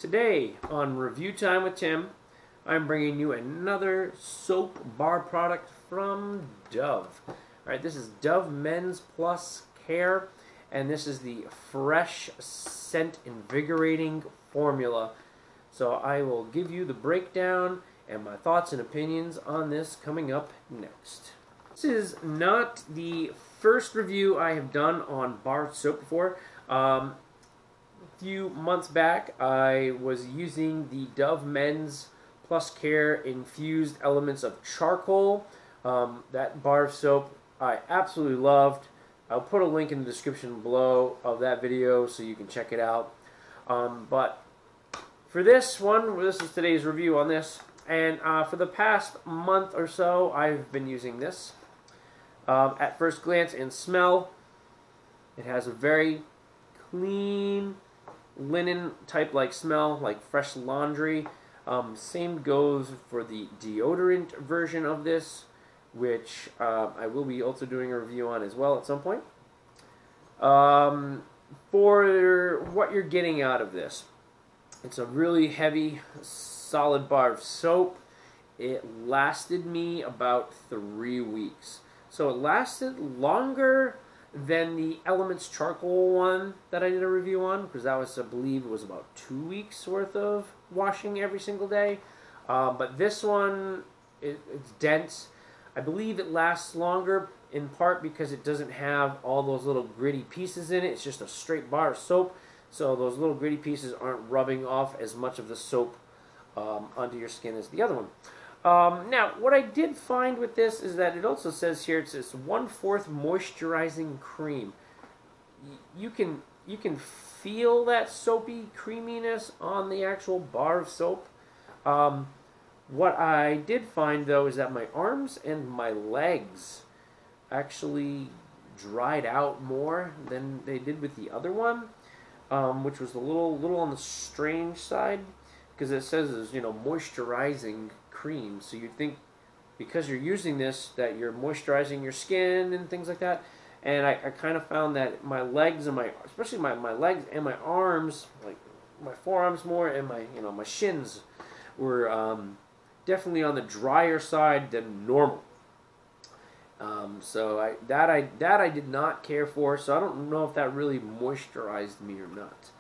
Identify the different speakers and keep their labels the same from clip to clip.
Speaker 1: Today on Review Time with Tim, I'm bringing you another soap bar product from Dove. Alright, this is Dove Men's Plus Care, and this is the Fresh Scent Invigorating Formula. So I will give you the breakdown and my thoughts and opinions on this coming up next. This is not the first review I have done on bar soap before. A few months back, I was using the Dove Men's Plus Care infused elements of charcoal. That bar of soap I absolutely loved. I'll put a link in the description below of that video so you can check it out. But for this one, this is today's review on this. And for the past month or so, I've been using this. At first glance and smell, it has a very clean, linen type like smell, like fresh laundry. Same goes for the deodorant version of this, which I will be also doing a review on as well at some point. For what you're getting out of this, it's a really heavy, solid bar of soap. It lasted me about 3 weeks. So it lasted longer than the Elements Charcoal one that I did a review on, because that was, I believe, it was about 2 weeks worth of washing every single day. But this one, it's dense. I believe it lasts longer in part because it doesn't have all those little gritty pieces in it. It's just a straight bar of soap, so those little gritty pieces aren't rubbing off as much of the soap onto your skin as the other one. Now, what I did find with this is that it also says here, it's 1/4 moisturizing cream. You can feel that soapy creaminess on the actual bar of soap. What I did find, though, is that my arms and my legs actually dried out more than they did with the other one, which was a little on the strange side, because it says it's, moisturizing cream. So you'd think because you're using this that you're moisturizing your skin and things like that. And I kind of found that my legs and especially my legs and my arms, like my forearms more, and my shins were definitely on the drier side than normal. So I did not care for. So I don't know if that really moisturized me or not.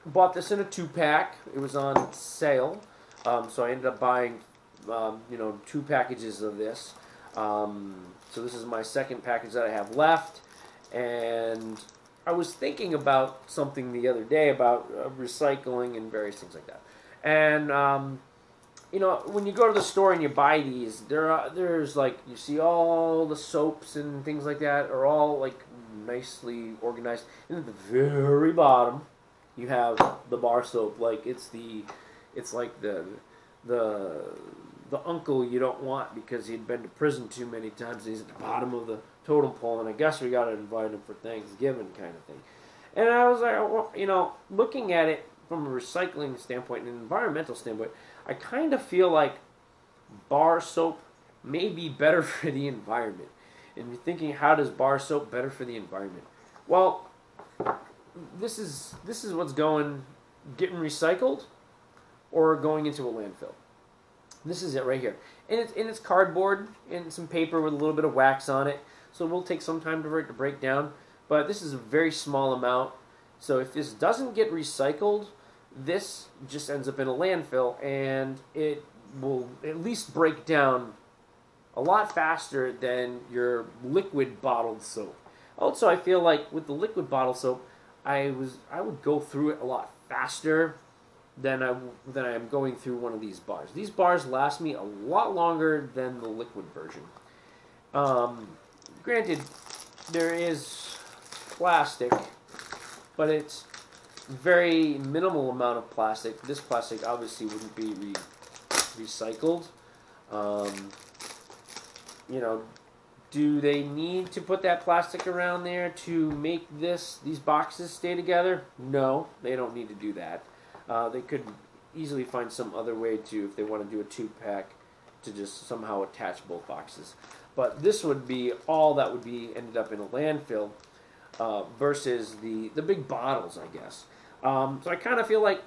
Speaker 1: Bought this in a 2-pack. It was on sale, so I ended up buying 2 packages of this. So this is my second package that I have left, and I was thinking about something the other day about recycling and various things like that. And when you go to the store and you buy these, there's like, you see all the soaps and things like that are all like nicely organized, and at the very bottom you have the bar soap. Like it's like the uncle you don't want because he'd been to prison too many times, and he's at the bottom of the totem pole, and I guess we got to invite him for Thanksgiving kind of thing. And I was like, well, looking at it from a recycling standpoint and an environmental standpoint, I kind of feel like bar soap may be better for the environment. And you're thinking, how does bar soap better for the environment? Well, this is what's getting recycled or going into a landfill. This is it right here. And it's cardboard and some paper with a little bit of wax on it. So it will take some time for it to break down. But this is a very small amount. So if this doesn't get recycled, this just ends up in a landfill, and it will at least break down a lot faster than your liquid bottled soap. Also, I feel like with the liquid bottled soap, I would go through it a lot faster than I am going through one of these bars. These bars last me a lot longer than the liquid version. Granted, there is plastic, but it's very minimal amount of plastic. This plastic obviously wouldn't be recycled. Do they need to put that plastic around there to make these boxes stay together? No, they don't need to do that. They could easily find some other way to, if they want to do a 2-pack, to just somehow attach both boxes. But this would be all that would be ended up in a landfill versus the big bottles, I guess. So I kind of feel like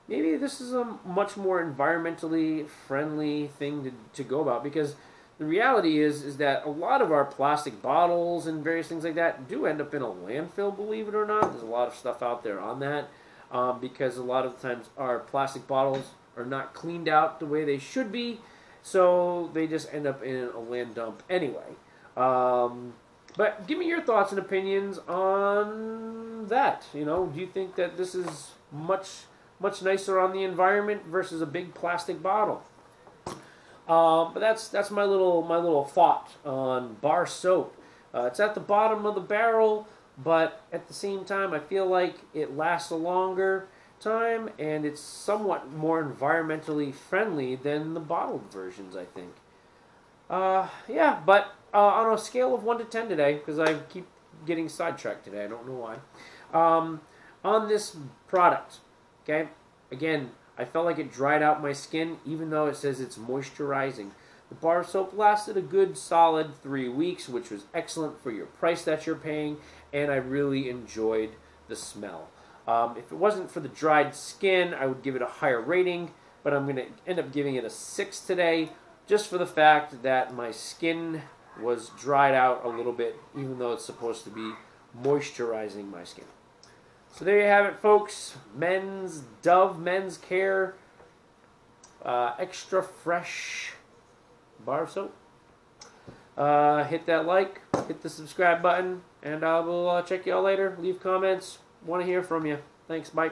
Speaker 1: maybe this is a much more environmentally friendly thing to go about, because the reality is that a lot of our plastic bottles and various things like that do end up in a landfill, believe it or not. There's a lot of stuff out there on that, because a lot of times our plastic bottles are not cleaned out the way they should be, so they just end up in a land dump anyway. But give me your thoughts and opinions on that. You know, do you think that this is much nicer on the environment versus a big plastic bottle? But that's my little thought on bar soap. It's at the bottom of the barrel, but at the same time, I feel like it lasts a longer time, and it's somewhat more environmentally friendly than the bottled versions, I think. Yeah, but on a scale of 1 to 10 today, because I keep getting sidetracked today, I don't know why. On this product, okay, again, I felt like it dried out my skin, even though it says it's moisturizing. The bar soap lasted a good solid 3 weeks, which was excellent for your price that you're paying, and I really enjoyed the smell. If it wasn't for the dried skin, I would give it a higher rating, but I'm going to end up giving it a 6 today, just for the fact that my skin was dried out a little bit, even though it's supposed to be moisturizing my skin. So there you have it, folks. Men's Dove Men's Care Extra Fresh bar soap. Hit that like, hit the subscribe button, and I will check y'all later. Leave comments. Want to hear from you. Thanks. Bye.